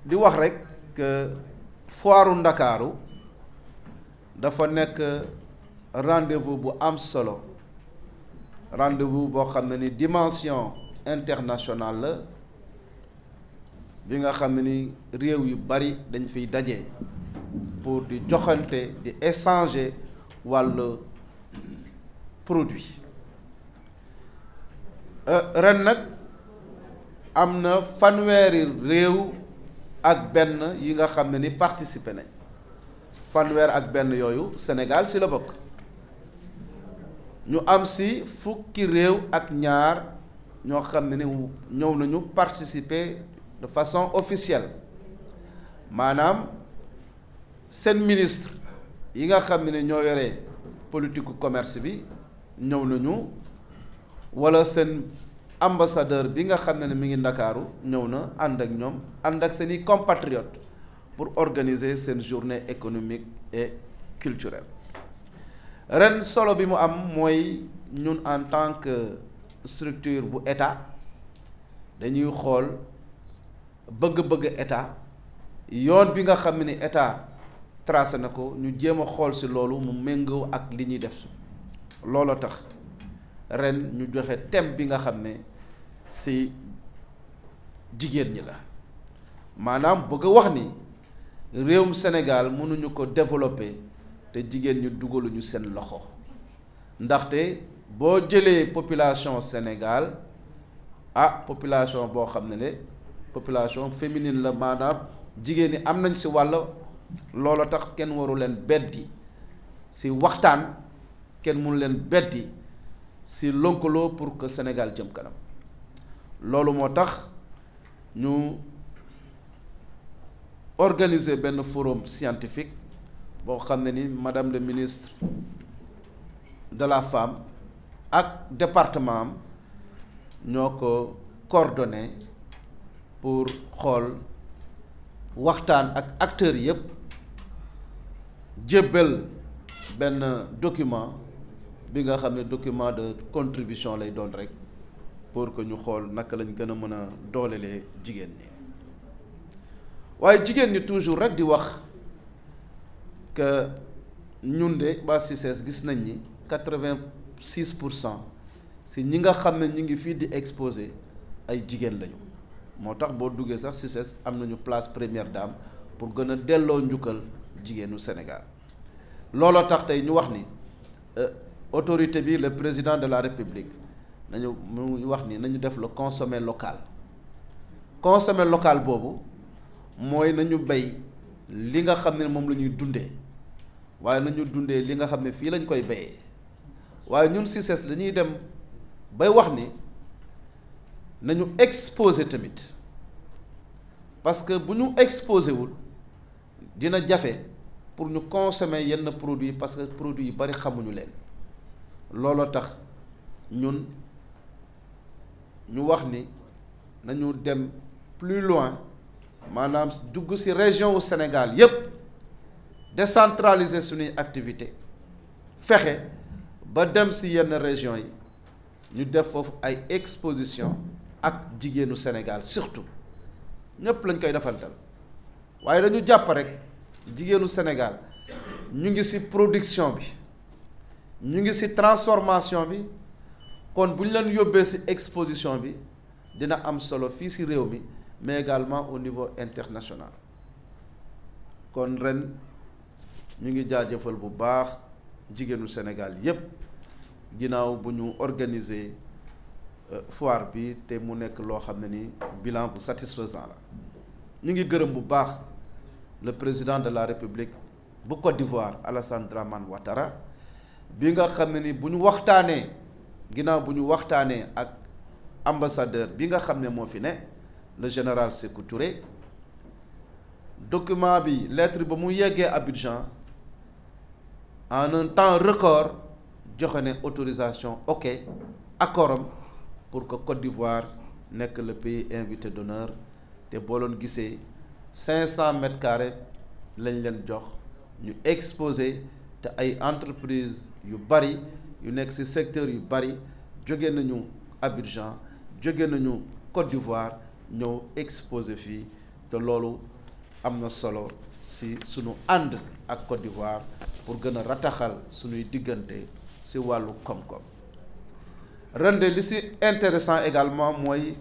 di wax rek que foiru Ndakaaru dafa nekk rendez-vous bu am solo, rendez-vous boo xam ne ni dimension internationale la bi nga xam ne ni réew yu bari dañ fiy daje pour di joxante di échanger wàllu produit. Ren nag am na fanweeri réew ak benn yi nga xam ne ni participer nañ, fanweer ak benn yooyu Sénégal ci la bokk. ñu am ci fukki réew ak ñaar ñoo xam ne ni ñëw nañu participer de façon officielle, maanaam seen ministre yi nga xam ne ni ñoo yore politique commerce bi ñëw nañu, walla seen ambassadeur bi nga xam ne mi ngi Ndakaaru ñëw na ànd ak ñoom, ànd ak seeni compatriotes pour organiser seen journée économique et culturelle. Ren solo bi mu am mooy ñun en tant que structure bu état dañuy xool bëgg-bëgg état, yoon bi nga xam ne état tracé na ko, ñu jéem a xool ci loolu mu méngoo ak li ñuy def. looloo tax ren ñu joxe thème bi nga xam ne ci jigéen ñi la, maanaam bëgg a wax ni réewum Sénégal mënuñu ko développer te jigéen ñu dugaluñu seen loxo. ndaxte boo jëlee population Sénégal population boo xam ne population féminine la, maanaam jigéen ñi am nañ ci wàll. loolu tax kenn waru leen beddi ci waxtaan, kenn mënu leen beddi ci lëkkaloo pour que Sénégal jëm kanam. loolu moo tax ñu organiser benn forum scientifique boo xam ne ni madame le ministre de la femme ak département am ñoo ko coordonné pour xool waxtaan ak acteurs yépp, jébbal benn document bi nga xam ne document de contribution lay doon rek pour que ñu xool naka lañ gën a mën a doolelee jigéen ñi. waaye jigéen ñi toujours rek di wax que ñun de ba CICES gis nañ ni 86% si ñi nga xam ne ñu ngi fii di exposé ay jigéen lañu. moo tax boo duggee sax CICES am nañu place première dame pour gën a delloo njukkal jigéenu Sénégal. looloo tax tey ñu wax ni autorité bi le président de la République mu wax ni nañu def le consommer local. consommer local boobu mooy nañu bay li nga xam ne moom la ñuy dundee, waaye nañu dundee li nga xam ne fii lañ koy bayee. waaye ñun CICES dañuy dem bay wax ni nañu exposer tamit, parce que bu ñu exposé wul dina jafe pour ñu consommer yenn produits, parce que produits yu bari xamuñu leen. looloo tax ñun ñu wax ni nañu dem plus loin, maanaam dugg ci région wu Sénégal yépp, décentraliser suñuy activité, fexe ba dem ci yenn régions yi ñu def foofu ay exposition ak jigéenu Sénégal. surtout ñépp lañ koy defaltal, waaye dañu jàpp rek jigéenu Sénégal ñu ngi ci production bi, ñu ngi ci transformation bi, kon bu ñu leen yóbbee ci exposition bi dina am solo fii ci réew mi, mais également au niveau international. kon ren ñu ngi jaajëfal bu baax jigéenu Sénégal yépp ginnaaw bu ñu organiser foire bi te mu nekk loo xam ne ni bilan bu satisfaisant la. ñu ngi gërëm bu baax le président de la République bu Côte d'Ivoire Alassane Dramane Ouattara bi nga xam ne ni bu ñu waxtaanee, ginnaaw bu ñu waxtaanee ak ambassadeur bi nga xam ne moo fi ne le général Sékou Touré, document bi lettre ba mu yeggee Abidjan en un temps record joxe ne autorisation accordam pour que Côte d'Ivoire nekk le pays invité d'honneur. te boo leen gisee 500 mètres carrés lañ leen jox ñu exposé, te ay entreprise yu bari yu nekk ci secteur yu bari jóge nañu Abidjan, jóge nañu Côte d'Ivoire ñëw exposé fii, te loolu am na solo si sunu ànd ak Côte d'Ivoire pour gën a rataxal sunuy diggante si wàllu koom-koom. ren de li si intéressant également mooy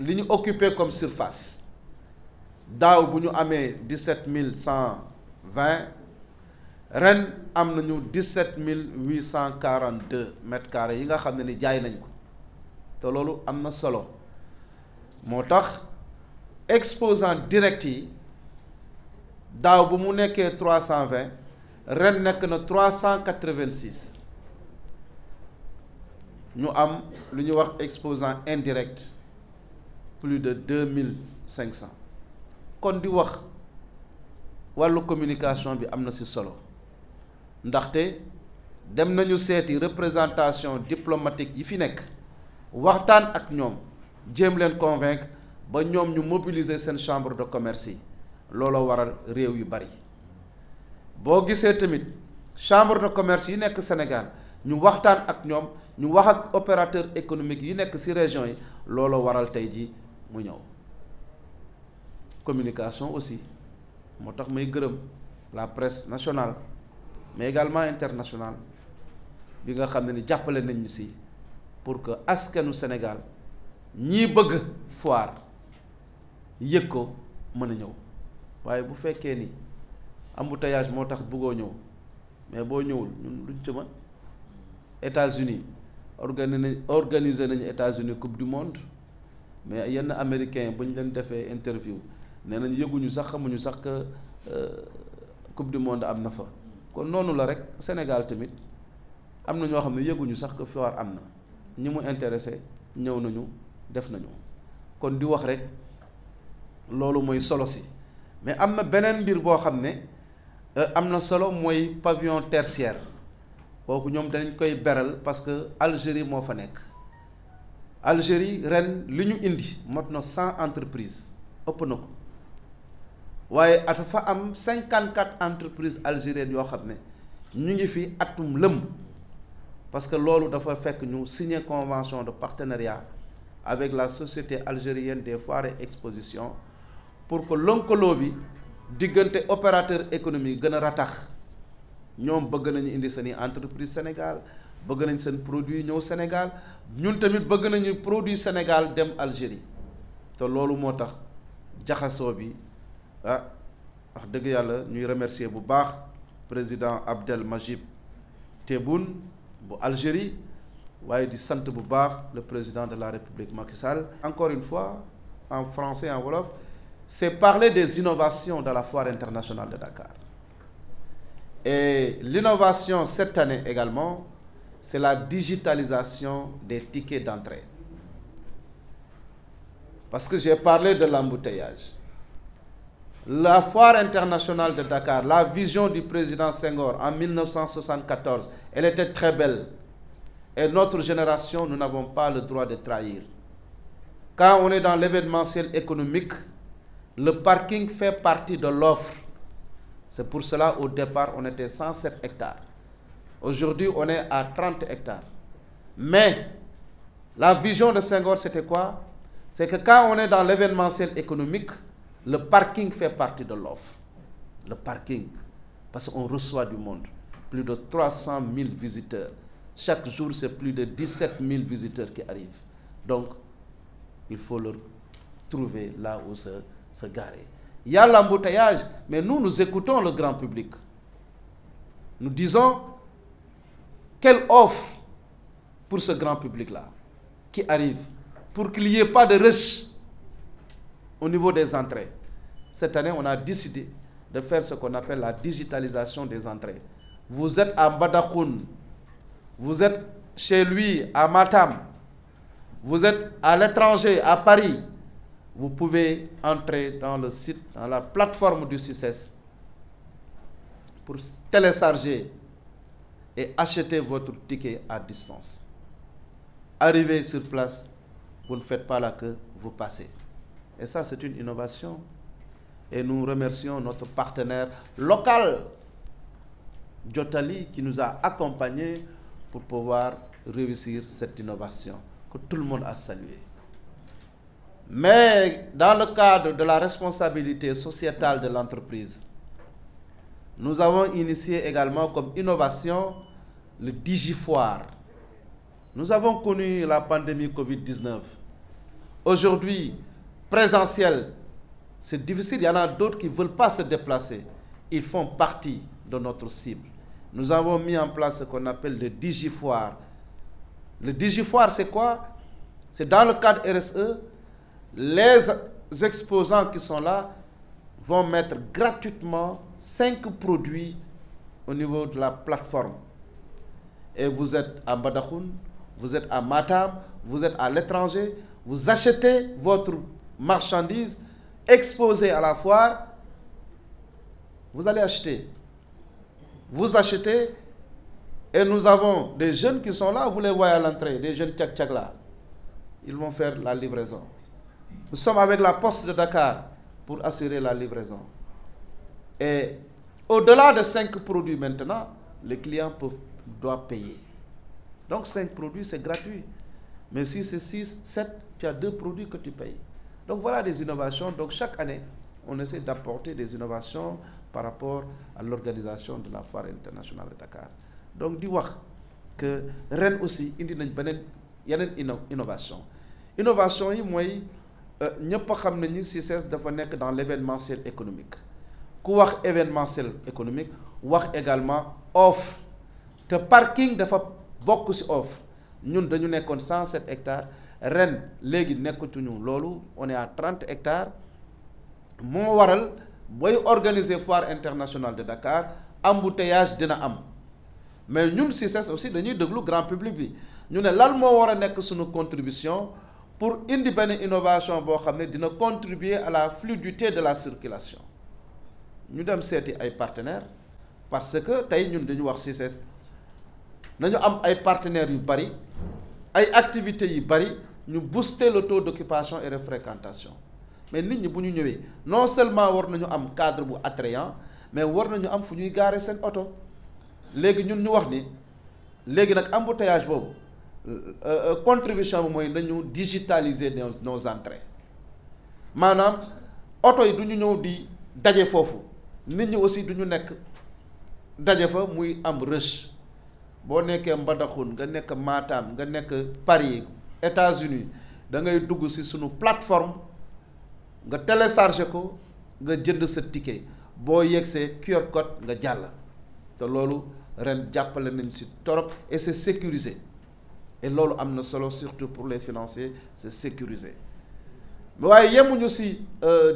li ñu occupé comme surface daaw bu ñu amee 17 120 ren am nañu 17 842 mètres carrés yi nga xam ne ni jaay nañ ko te loolu am na solo moo tax exposant direct yi daaw bu mu nekkee 320 ren nekk na 386 ñu am lu ñuy wax exposant indirect plus de 2500 kon di wax wàllu communication bi am na ci solo ndaxte dem nañu seeti représentation diplomatique yi fi nekk waxtaan ak ñoom jéem leen convaincre ba ñoom ñu mobiliser seen chambre de commerce yi looloo waral réew yu bari boo gisee tamit chambre de commerce yi nekk Sénégal ñu waxtaan ak ñoom ñu wax ak opérateur économique yi nekk ci région yi looloo waral tey ji mu ñëw communication aussi moo tax may gërëm la presse nationale mais également internationale bi nga xam ne ni jàppale nañ ñu ci pour que askanu Sénégal ñii bëgg foire yëg ko mën a ñëw waaye bu fekkee ni embouteillage moo tax bëggoo ñëw mais boo ñëwul ñun luñ ci mën. États-Unis organiser nañu États-Unis coupe du monde mais yenn américain bu ñu leen defee interview nee nañ yëguñu sax xamuñu sax que coupe du monde am na fa kon noonu la rek Sénégal tamit am na ñoo xam ne yëguñu sax que foire am na ñi mu intéressé ñëw nañu def nañu kon di wax rek loolu mooy solo si mais am na beneen mbir boo xam ne am na solo mooy pavillon tertiaire kooku ñoom dañ koy beral parce que Algérie moo fa nekk Algérie ren li ñu indi mot na 100 entreprises ëpp na ko waaye dafa am 54 entreprises algériennes yoo xam ne ñu ngi fi atum lëm parce que loolu dafa fekk ñu signer convention de partenariat avec la société algérienne des foires et expositions pour que lëkkaloo bi diggante opérateur économique gën a ratax ñoom bëgg nañu indi seeni entreprise Sénégal bëgg nañ seen produit ñëw Sénégal ñun tamit bëgg nañu produit Sénégal dem Algérie te loolu moo tax jaxasoo bi wax dëgg yàlla ñuy remercier bu baax président Abdelmadjid Tebboune bu Algérie waaye di sant bu baax le président de la République Macky Sall. Encore une fois en français en wolof c'est parler des innovations de la foire internationale de Dakar. Et l'innovation cette année également, c'est la digitalisation des tickets d'entrée. Parce que j'ai parlé de l'embouteillage. La foire internationale de Dakar, la vision du président Senghor en 1974, elle était très belle. Et notre génération, nous n'avons pas le droit de trahir. Quand on est dans l'événementiel économique, le parking fait partie de l'offre. C'est pour cela, au départ, on était 107 hectares. Aujourd'hui, on est à 30 hectares. Mais la vision de Senghor, c'était quoi? C'est que quand on est dans l'événementiel économique, le parking fait partie de l'offre. Le parking, parce qu'on reçoit du monde. Plus de 300 000 visiteurs. Chaque jour, c'est plus de 17 000 visiteurs qui arrivent. Donc, il faut leur trouver là où se garer. Il y a l'embouteillage, mais nous écoutons le grand public. Nous disons, quelle offre pour ce grand public-là qui arrive, pour qu'il n'y ait pas de rush au niveau des entrées. Cette année, on a décidé de faire ce qu'on appelle la digitalisation des entrées. Vous êtes à Mbadakhoune, vous êtes chez lui à Matam, vous êtes à l'étranger, à Paris, vous pouvez entrer dans le site, dans la plateforme du CICES pour télécharger et acheter votre ticket à distance. Arrivez sur place, vous ne faites pas la queue, vous passez. Et ça, c'est une innovation. Et nous remercions notre partenaire local, Jotali, qui nous a accompagnés pour pouvoir réussir cette innovation que tout le monde a saluée. Mais dans le cadre de la responsabilité sociétale de l'entreprise, nous avons initié également comme innovation le Digifoire. Nous avons connu la pandémie Covid-19. Aujourd'hui, présentiel, c'est difficile. Il y en a d'autres qui ne veulent pas se déplacer. Ils font partie de notre cible. Nous avons mis en place ce qu'on appelle le Digifoire. Le Digifoire, c'est quoi? C'est dans le cadre RSE, les exposants qui sont là vont mettre gratuitement 5 produits au niveau de la plateforme. Et vous êtes à Mbadakhoune, vous êtes à Matam, vous êtes à l'étranger, vous achetez votre marchandise exposée à la foire, vous allez acheter. Vous achetez, et nous avons des jeunes qui sont là, vous les voyez à l'entrée, des jeunes tchak-tchak là. Ils vont faire la livraison. Nous sommes avec la Poste de Dakar pour assurer la livraison. Et au-delà de 5 produits maintenant, les clients doivent payer. Donc 5 produits, c'est gratuit. Mais si c'est 6, 7, tu as 2 produits que tu payes. Donc voilà des innovations. Donc chaque année, on essaie d'apporter des innovations par rapport à l'organisation de la foire internationale de Dakar. Donc di wax que ren aussi indi nañ yeneen innovation. Innovation yi mooy ñëpp a xam nañu CICES dafa nekk dans l'événementiel économique. Ku wax événementiel économique wax également offre. Te parking dafa bokk ci offre. Ñun dañu nekkoon 107 hectares ren léegi nekkatuñu loolu on est à 30 hectares moo waral booy organiser foire internationale de Dakar embouteillage dina am mais ñun CICES aussi dañuy déglu grand public bi ñu ne lan moo war a nekk suñu contribution pour indi benn innovation boo xam ne dina contribuer à la fluidité de la circulation ñu dem seeti ay partenaires parce que tey ñun dañu wax CICES nañu am ay partenaires yu bari ay activités yu bari ñu booster le taux d'occupation et de fréquentation mais nit ñi bu ñu ñëwee non seulement war nañu am cadre bu attrayant mais war nañu am fu ñuy garer seen oto léegi ñun ñu wax ni léegi nag embouteillage boobu contribution bi mooy nañu digitaliser nos entrées maanaam oto yi du ñu ñëw di daje foofu nit ñi aussi du ñu nekk daje fa muy am rush boo nekkee Mbadakhoune nga nekk Matam nga nekk Paris États-Unis da ngay dugg ci sunu plateforme nga télécharger ko nga jënd sa ticket boo yegsee QR code nga jàll te loolu ren jàppale nañ ci torop et c'est sécurisé et loolu am na solo surtout pour les financiers c'est sécurisé waaye yemuñu ci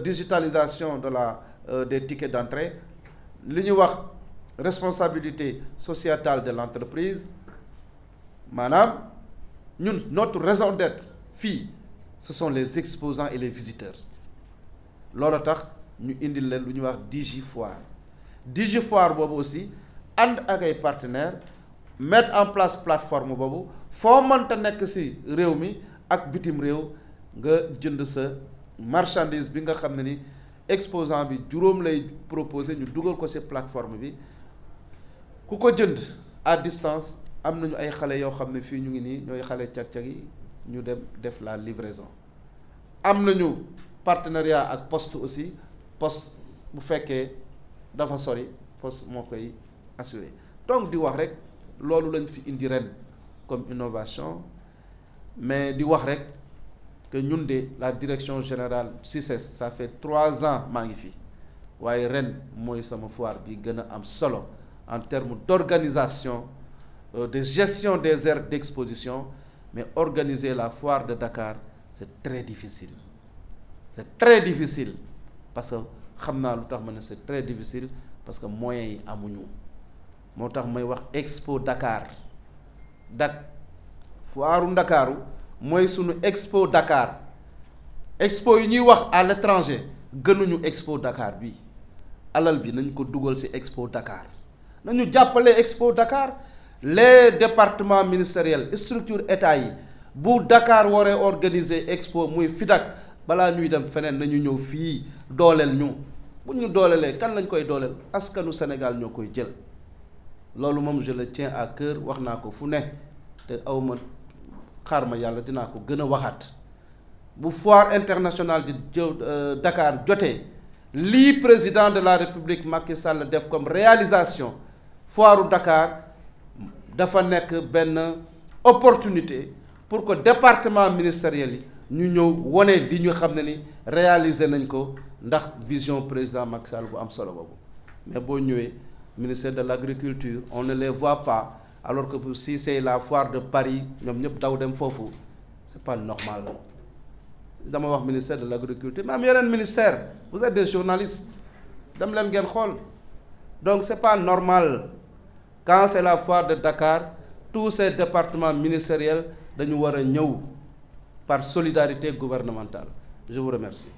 digitalisation de la des tickets d'entrée li ñuy wax responsabilité sociétale de l'entreprise maanaam ñun notre raison d'être fii ce sont les exposants et les visiteurs loolu tax ñu indil leen lu ñuy wax Digifoire boobu aussi ànd ak ay partenaires mettre en place plateforme boobu foo mënta nekk ci réew mi ak bitim réew nga jënd sa marchandise bi nga xam ne ni exposant bi juróom lay proposer ñu dugal ko ci plateforme bi ku ko jënd à distance am nañu ay xale yoo xam ne fii ñu ngi nii ñooy xale cag-cag yi ñu dem def la livraison am nañu partenariat ak poste aussi poste bu fekkee dafa sori poste moo koy assuré donc di wax rek loolu lañ fi indi ren comme innovation mais di wax rek que ñun de la direction générale CICES ça fait 3 ans maa ngi fi waaye ren mooy sama foire bi gën a am solo en termes d'organisation de gestion des aires d'exposition mais organiser la foire de Dakar c'est très difficile parce que xam naa lu tax ma ne c'est très difficile parce que moyens yi amuñu moo tax may wax Expo Dakar foiru Ndakaaru mooy sunu Expo Dakar expo yi ñuy wax à l'étranger gënuñu Expo Dakar bi alal bi nañ ko dugal ci Expo Dakar nañu jàppale Expo Dakar les départements ministériels structure état yi bu Dakar waree organiser expo muy FIDAK balaa ñuy dem feneen nañu ñëw fii dooleel ñu bu ñu doolelee kan lañ koy dooleel askanu Sénégal ñoo koy jël loolu moom je le tiens à cœur wax naa ko fu ne te awma xaar ma yàlla dinaa ko gën a waxaat bu foire internationale di Dakar jotee lii président de la République Macky Sall def comme réalisation foiru Dakar dafa nekk benn opportunité pour que département ministériel yi ñu ñëw wone li ñu xam ne ni réaliser nañ ko ndax vision président Macky Sall bu am solo boobu. Mais boo ñëwee ministère de l'agriculture on ne les voit pas, alors que si c'est la foire de Paris ñoom ñëpp daw dem foofu, c'est pas normal. dama wax ministère de l'agriculture mais am yeneen ministère, vous êtes des journalistes, dem leen ngeen xool. Donc c'est pas normal quand c'est la foire de Dakar tous ces départements ministériels dañu war a ñëw par solidarité gouvernementale. Je vous remercie.